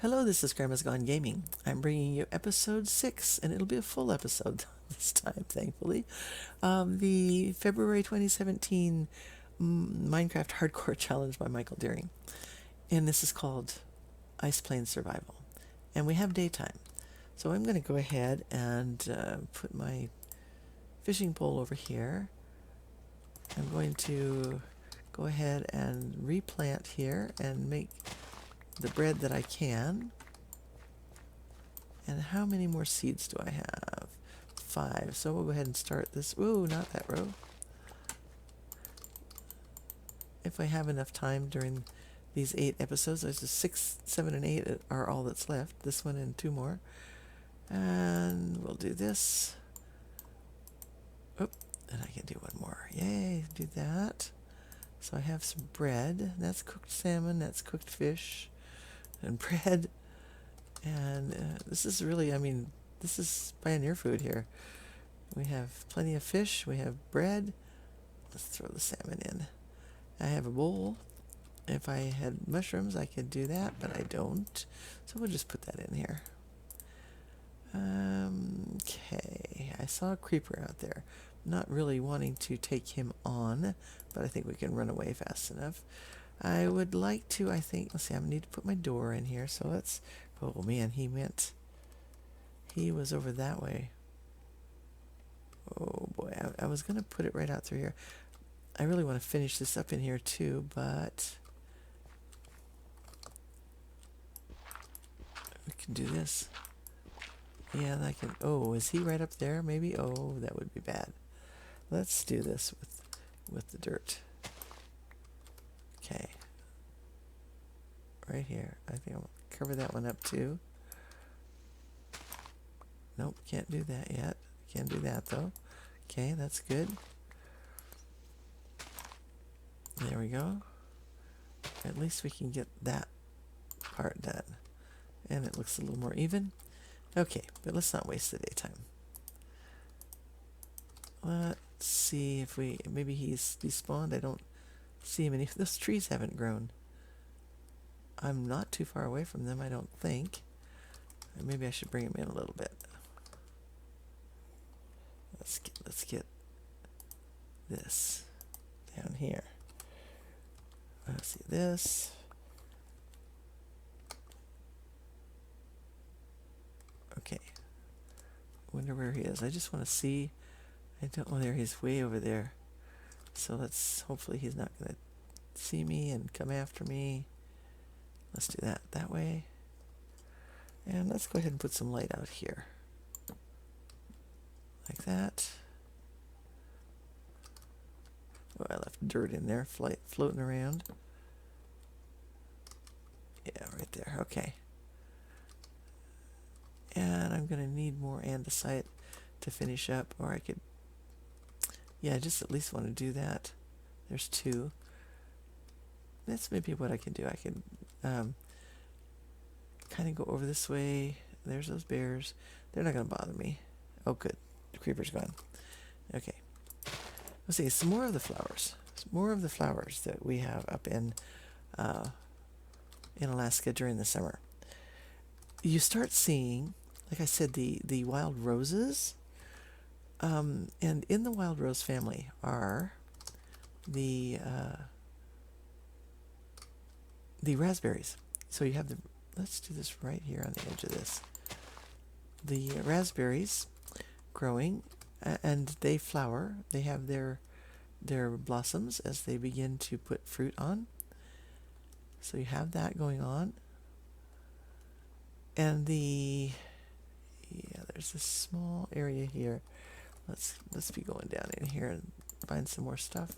Hello, this is Grandma's Gone Gaming. I'm bringing you episode 6, and it'll be a full episode this time, thankfully. The February 2017 Minecraft Hardcore Challenge by Michael Deering. And this is called Ice Plains Survival. And we have daytime. So I'm going to go ahead and put my fishing pole over here. I'm going to go ahead and replant here and make the bread that I can. And how many more seeds do I have? 5. So we'll go ahead and start this. Ooh, not that row. If I have enough time during these 8 episodes, there's 6, 7, and 8 are all that's left. This one and 2 more. And we'll do this. Oop, and I can do one more. Yay, do that. So I have some bread. That's cooked salmon, that's cooked fish, and bread. And this is really, this is pioneer food here. We have plenty of fish, we have bread. Let's throw the salmon in. I have a bowl. If I had mushrooms, I could do that, but I don't. So we'll just put that in here. Okay, I saw a creeper out there. Not really wanting to take him on, but I think we can run away fast enough. I would like to, let's see, I need to put my door in here, so let's, oh man, he was over that way. Oh boy, I was going to put it right out through here. I really want to finish this up in here too, but we can do this. Yeah, and I can, oh, is he right up there maybe? Oh, that would be bad. Let's do this with the dirt. Okay. Right here. I think I'll cover that one up too. Nope, can't do that yet. Can't do that though. Okay, that's good. There we go. At least we can get that part done. And it looks a little more even. Okay, but let's not waste the daytime. Let's see if maybe he's despawned. I don't see him. Those trees haven't grown. I'm not too far away from them, I don't think. Maybe I should bring him in a little bit. Let's get this down here. Let's see this. Okay. Wonder where he is. I just want to see. I don't know. There he's way over there. So hopefully he's not going to see me and come after me. Let's do that way. And let's go ahead and put some light out here. Like that. Oh, I left dirt in there, floating around. Yeah, right there. Okay. And I'm going to need more andesite to finish up, or I could... Yeah, I just at least want to do that. There's 2. That's maybe what I can do. I can kind of go over this way. There's those bears. They're not going to bother me. Oh, good. The creeper's gone. Okay. Let's see. Some more of the flowers. Some more of the flowers that we have up in Alaska during the summer. You start seeing, like I said, the wild roses. And in the wild rose family are the raspberries. So you have let's do this right here on the edge of this. The raspberries growing, and they flower. They have their blossoms as they begin to put fruit on. So you have that going on. And there's this small area here. Let's be going down in here and find some more stuff.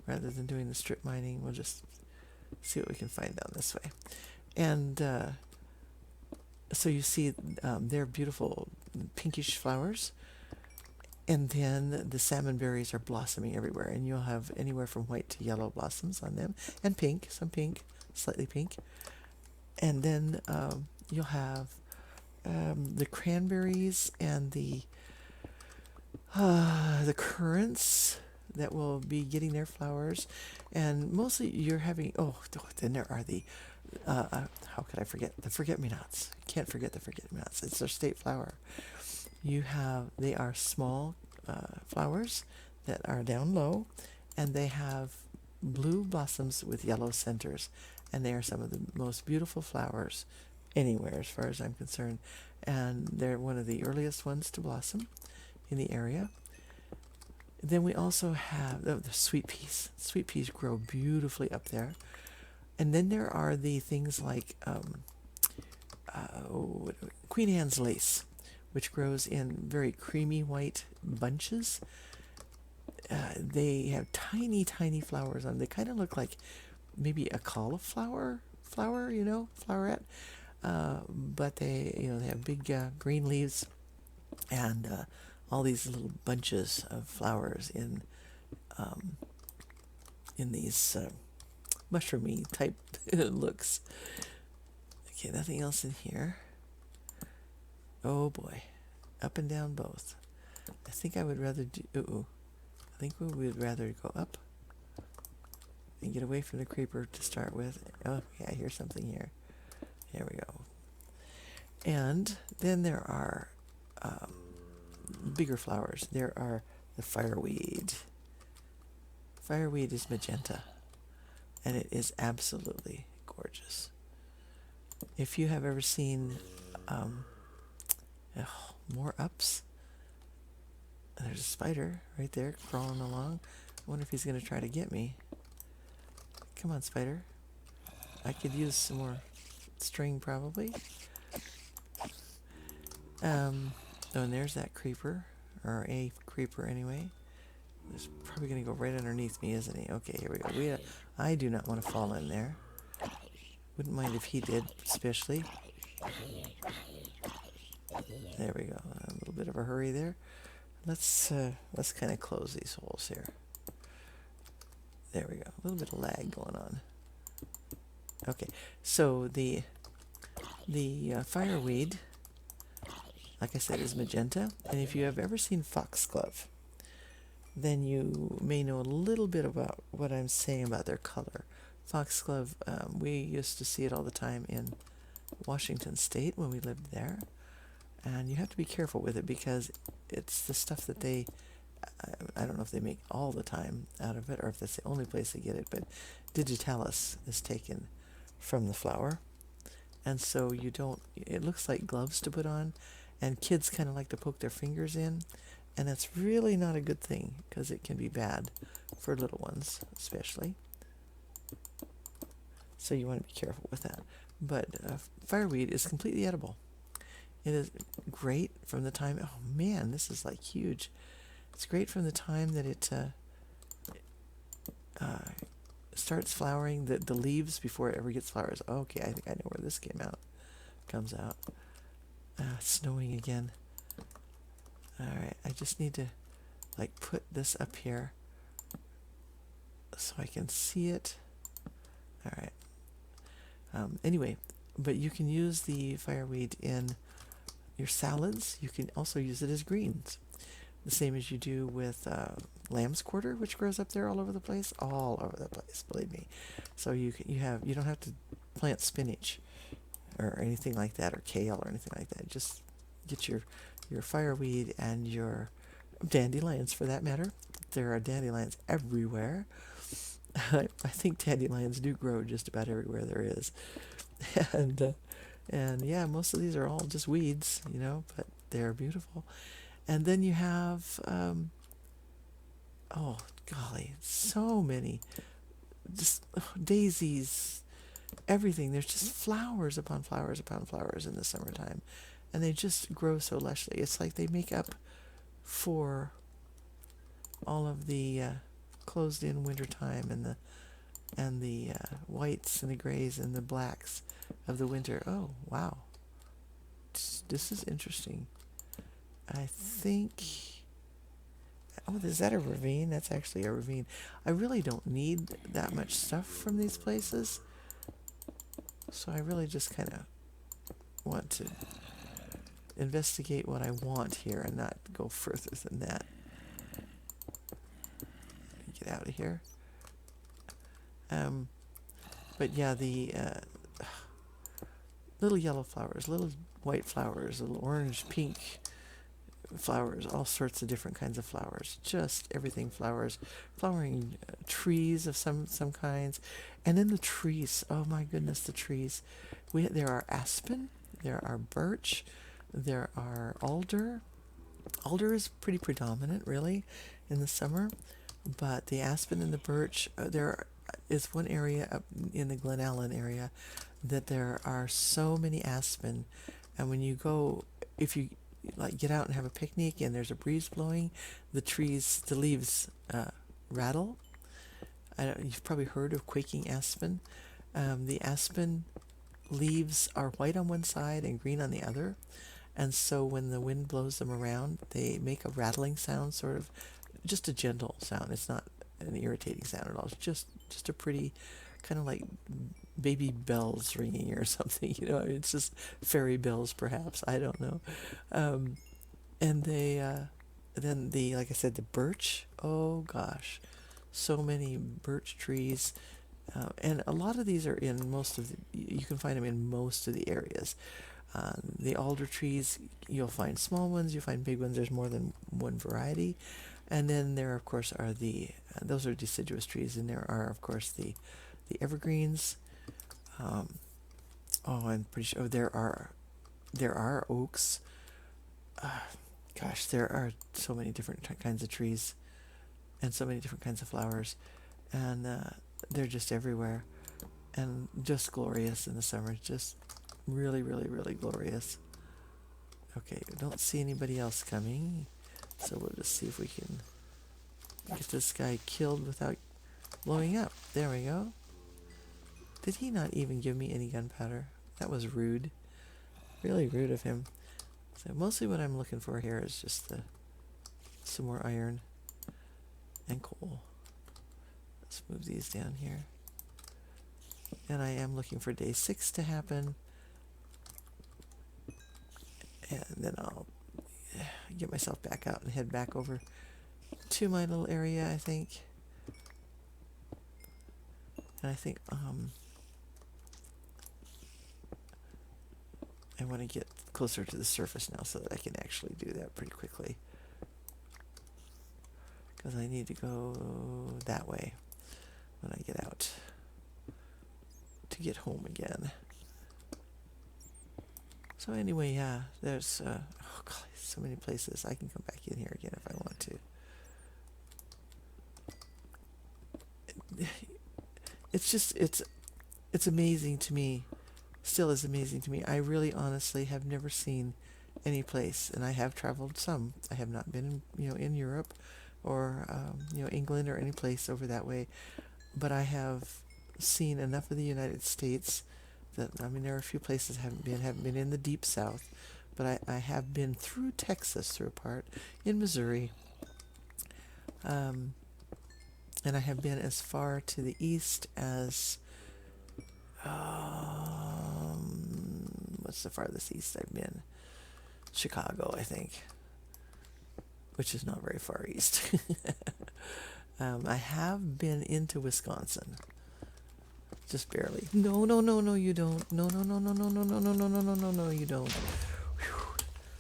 Rather than doing the strip mining, we'll just see what we can find down this way. And so you see they're beautiful pinkish flowers. And then the salmon berries are blossoming everywhere. And you'll have anywhere from white to yellow blossoms on them. And pink, some pink, slightly pink. And then you'll have the cranberries and the currants that will be getting their flowers. And mostly you're having, then there are the how could I forget the forget-me-nots? Can't forget the forget-me-nots. It's their state flower. They are small flowers that are down low, and they have blue blossoms with yellow centers, and they are some of the most beautiful flowers anywhere as far as I'm concerned. And they're one of the earliest ones to blossom in the area. Then we also have the sweet peas. Sweet peas grow beautifully up there. And then there are the things like Queen Anne's lace, which grows in very creamy white bunches. They have tiny, tiny flowers on them. They kind of look like maybe a cauliflower flower, flowerette. But they have big green leaves and all these little bunches of flowers in these mushroomy type looks. Okay, nothing else in here. Oh boy, up and down both. I think I would rather do. I think we would rather go up and get away from the creeper to start with. Oh yeah, I hear something here. There we go. And then there are bigger flowers. There are the fireweed. Fireweed is magenta, and it is absolutely gorgeous. If you have ever seen more ups, there's a spider right there crawling along. I wonder if he's going to try to get me. Come on, spider. I could use some more string probably. And there's that creeper, or a creeper anyway. He's probably going to go right underneath me, isn't he? Okay, here we go. I do not want to fall in there. Wouldn't mind if he did, especially. There we go. A little bit of a hurry there. Let's kind of close these holes here. There we go. A little bit of lag going on. Okay, so the fireweed, like I said, is magenta. And if you have ever seen foxglove, then you may know a little bit about what I'm saying about their color. Foxglove, we used to see it all the time in Washington State when we lived there. And you have to be careful with it because it's the stuff that I don't know if they make all the time out of it or if that's the only place they get it, but digitalis is taken from the flower. And so it looks like gloves to put on, and kids kind of like to poke their fingers in, and that's really not a good thing because it can be bad for little ones especially. So you want to be careful with that. But fireweed is completely edible. It is great from the time, oh man, this is like huge. It's great from the time that it starts flowering, the leaves before it ever gets flowers. Okay, I think I know where this comes out. It's snowing again. Alright, I just need to put this up here so I can see it. Alright. Anyway, but you can use the fireweed in your salads. You can also use it as greens. The same as you do with lamb's quarter, which grows up there all over the place, believe me. So you don't have to plant spinach or anything like that, or kale or anything like that. Just get your fireweed and your dandelions, for that matter. There are dandelions everywhere. I think dandelions do grow just about everywhere there is, and yeah, most of these are all just weeds, but they're beautiful. And then you have, oh golly, so many, just daisies, everything. There's just flowers upon flowers upon flowers in the summertime, and they just grow so lushly. It's like they make up for all of the closed-in wintertime and the whites and the grays and the blacks of the winter. Oh wow, this is interesting. I think, is that a ravine? That's actually a ravine. I really don't need that much stuff from these places, so I really just kind of want to investigate what I want here and not go further than that. Get out of here. But yeah, little yellow flowers, little white flowers, little orange, pink flowers, all sorts of different kinds of flowers, just everything flowers, flowering trees of some kinds. And then the trees, oh my goodness, the trees. There are aspen, there are birch, there are alder. Alder is pretty predominant, really, in the summer, but the aspen and the birch, there is one area up in the Glen Allen area that there are so many aspen, and when you go, if you like get out and have a picnic and there's a breeze blowing, the leaves rattle. You've probably heard of quaking aspen. The aspen leaves are white on one side and green on the other, and so when the wind blows them around, they make a rattling sound, sort of just a gentle sound. It's not an irritating sound at all. It's just a pretty kind of like baby bells ringing or something. It's just fairy bells, perhaps. I don't know. And then like I said, the birch. Oh gosh, so many birch trees. And a lot of these are in you can find them in most of the areas. The alder trees, you'll find small ones, you'll find big ones. There's more than one variety. And then there, of course, are those are deciduous trees, and there are, of course, the evergreens. I'm pretty sure there are oaks. Gosh, there are so many different kinds of trees, and so many different kinds of flowers, and they're just everywhere, and just glorious in the summer. Just really, really, really glorious. Okay, I don't see anybody else coming, so we'll just see if we can get this guy killed without blowing up. There we go. Did he not even give me any gunpowder? That was rude. Really rude of him. So mostly what I'm looking for here is just some more iron and coal. Let's move these down here. And I am looking for day 6 to happen. And then I'll get myself back out and head back over to my little area, I think. And I think I want to get closer to the surface now so that I can actually do that pretty quickly. Because I need to go that way when I get out to get home again. So anyway, yeah, there's so many places. I can come back in here again if I want to. It's amazing to me. Still is amazing to me. I really honestly have never seen any place, and I have traveled some. I have not been in Europe or England or any place over that way, but I have seen enough of the United States that, there are a few places I haven't been in the deep south, but I have been through Texas, through a part in Missouri, and I have been as far to the east as what's the farthest east I've been? Chicago, I think, which is not very far east. I have been into Wisconsin. Just barely. No, you don't. No, you don't. Whew.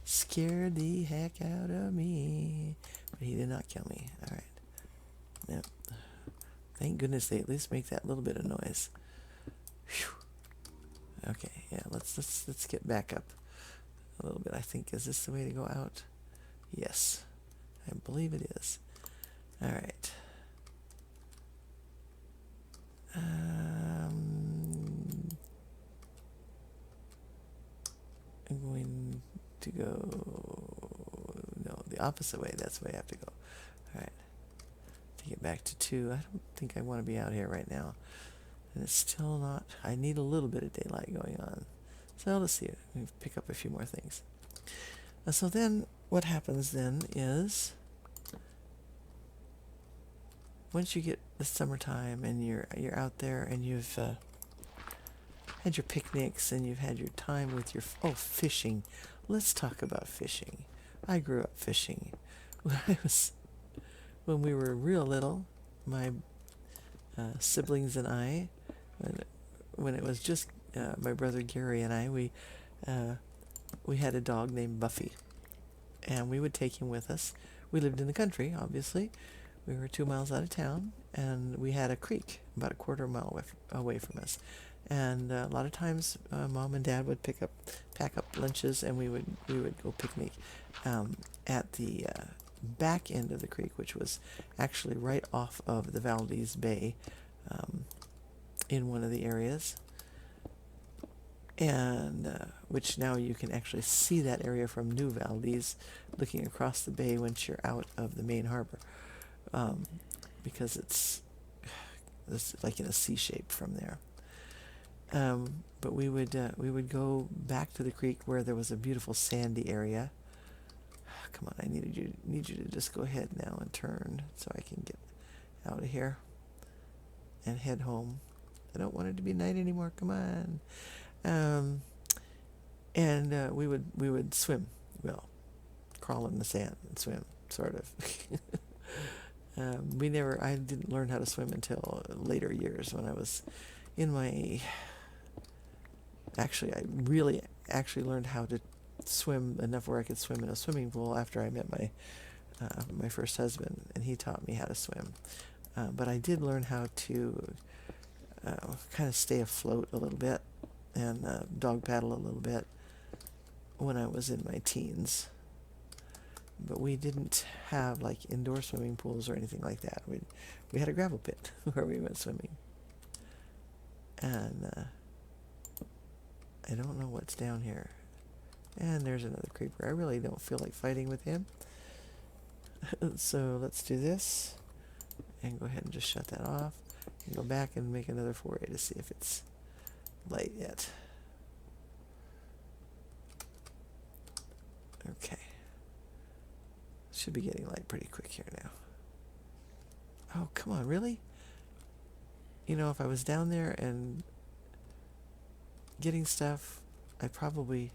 Scared the heck out of me. But he did not kill me. All right. Yep. Thank goodness they at least make that little bit of noise. Whew. Okay, yeah, let's get back up a little bit. I think, is this the way to go out? Yes. I believe it is. All right. I'm going to go, no, the opposite way. That's the way I have to go. All right. To get back to 2, I don't think I want to be out here right now. And it's still not, I need a little bit of daylight going on. So let's see, let me pick up a few more things. So then, what happens then is, once you get the summertime and you're out there and you've had your picnics and you've had your time with fishing. Let's talk about fishing. I grew up fishing. When we were real little, my siblings and I, when it was just my brother Gary and I, we had a dog named Buffy, and we would take him with us. We lived in the country, obviously. We were 2 miles out of town, and we had a creek about a quarter mile away from us. And a lot of times, Mom and Dad would pack up lunches, and we would go picnic at the back end of the creek, which was actually right off of the Valdez Bay, in one of the areas. And which now you can actually see that area from New Valdez, looking across the bay once you're out of the main harbor, because it's like in a C shape from there. But we would go back to the creek where there was a beautiful sandy area. Come on, I need you to just go ahead now and turn so I can get out of here and head home. I don't want it to be night anymore. Come on. And we would swim. Well, crawl in the sand and swim, sort of. I didn't learn how to swim until later years when I was in my... Actually, I really learned how to swim enough where I could swim in a swimming pool after I met my first husband, and he taught me how to swim. But I did learn how to kind of stay afloat a little bit and dog paddle a little bit when I was in my teens. But we didn't have like indoor swimming pools or anything like that. We had a gravel pit where we went swimming. And I don't know what's down here. And there's another creeper. I really don't feel like fighting with him. So let's do this. And go ahead and just shut that off. And go back and make another foray to see if it's light yet. Okay. Should be getting light pretty quick here now. Oh, come on, really? You know, if I was down there and getting stuff, I probably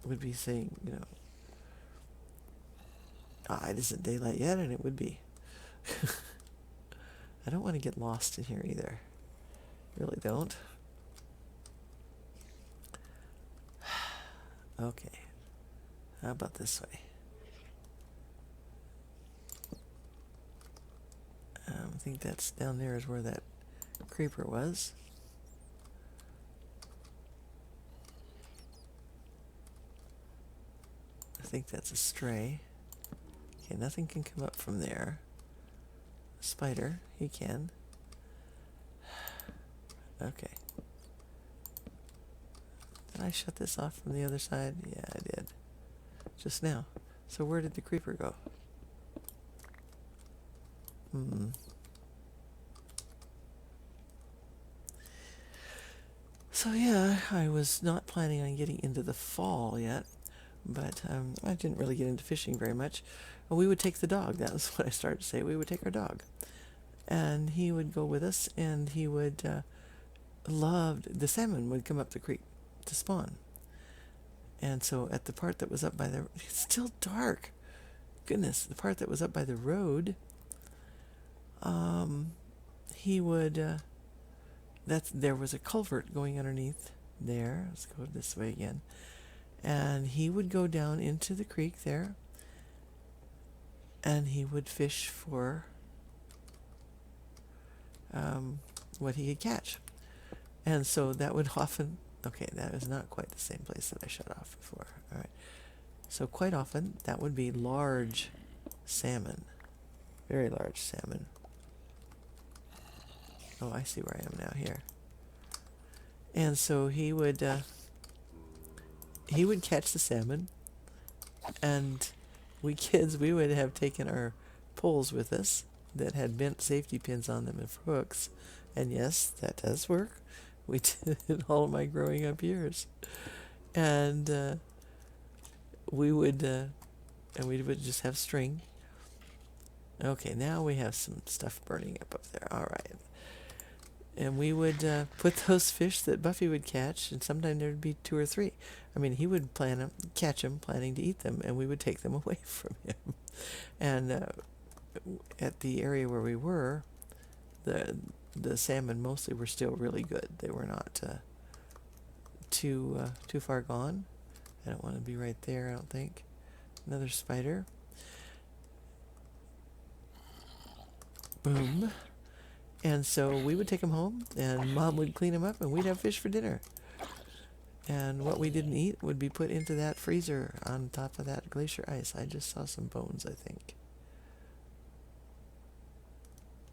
would be saying, you know, it isn't daylight yet, and it would be. I don't want to get lost in here either. Really don't. Okay. How about this way? I think that's down there is where that creeper was. I think that's a stray. Okay, nothing can come up from there. Spider, he can. Okay. Did I shut this off from the other side? Yeah, I did. Just now. So where did the creeper go? So yeah, I was not planning on getting into the fall yet, but I didn't really get into fishing very much. We would take the dog. That was what I started to say. We would take our dog. And he would go with us, and he would the salmon would come up the creek to spawn. And so at the part that was up by it's still dark. Goodness, the part that was up by the road, he would, there was a culvert going underneath there. Let's go this way again. And he would go down into the creek there, and he would fish for what he could catch. And so that would often, okay, that is not quite the same place that I shut off before. All right. So quite often that would be large salmon, very large salmon. Oh, I see where I am now here. And so he would catch the salmon, and we kids, we would have taken our poles with us that had bent safety pins on them and hooks. And yes, that does work. We did it all my growing up years. And we would just have string. Okay, now we have some stuff burning up there. All right. And we would put those fish that Buffy would catch, and sometimes there would be 2 or 3. I mean, he would catch them, planning to eat them, and we would take them away from him. And at the area where we were, the salmon mostly were still really good. They were not too far gone. I don't want to be right there, I don't think. Another spider. Boom. And so we would take them home, and Mom would clean them up, and we'd have fish for dinner. And what we didn't eat would be put into that freezer on top of that glacier ice. I just saw some bones, I think.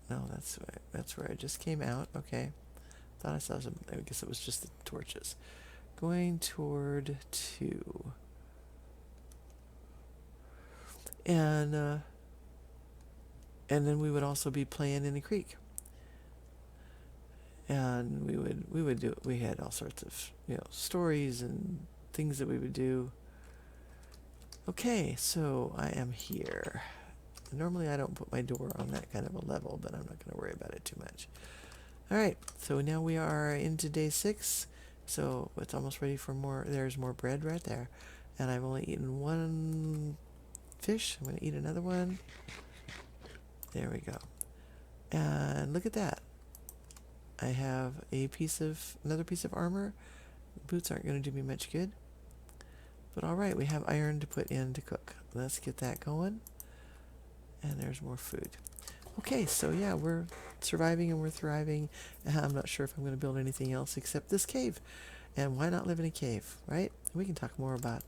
No, that's where I just came out. Okay. Thought I saw some. I guess it was just the torches. Going toward 2. And then we would also be playing in the creek. And we had all sorts of, stories and things that we would do. Okay, so I am here. Normally I don't put my door on that kind of a level, but I'm not going to worry about it too much. All right, so now we are into day 6. So it's almost ready for more. There's more bread right there. And I've only eaten 1 fish. I'm going to eat another one. There we go. And look at that. I have another piece of armor. Boots aren't going to do me much good. But all right, we have iron to put in to cook. Let's get that going. And there's more food. Okay, so yeah, we're surviving and we're thriving. I'm not sure if I'm going to build anything else except this cave. And why not live in a cave, right? We can talk more about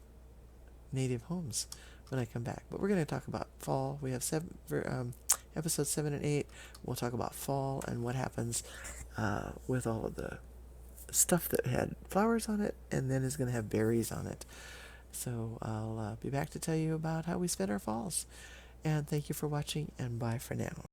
native homes when I come back. But we're going to talk about fall. We have episodes 7 and 8. We'll talk about fall and what happens with all of the stuff that had flowers on it and then is going to have berries on it. So I'll be back to tell you about how we spend our falls. And thank you for watching, and bye for now.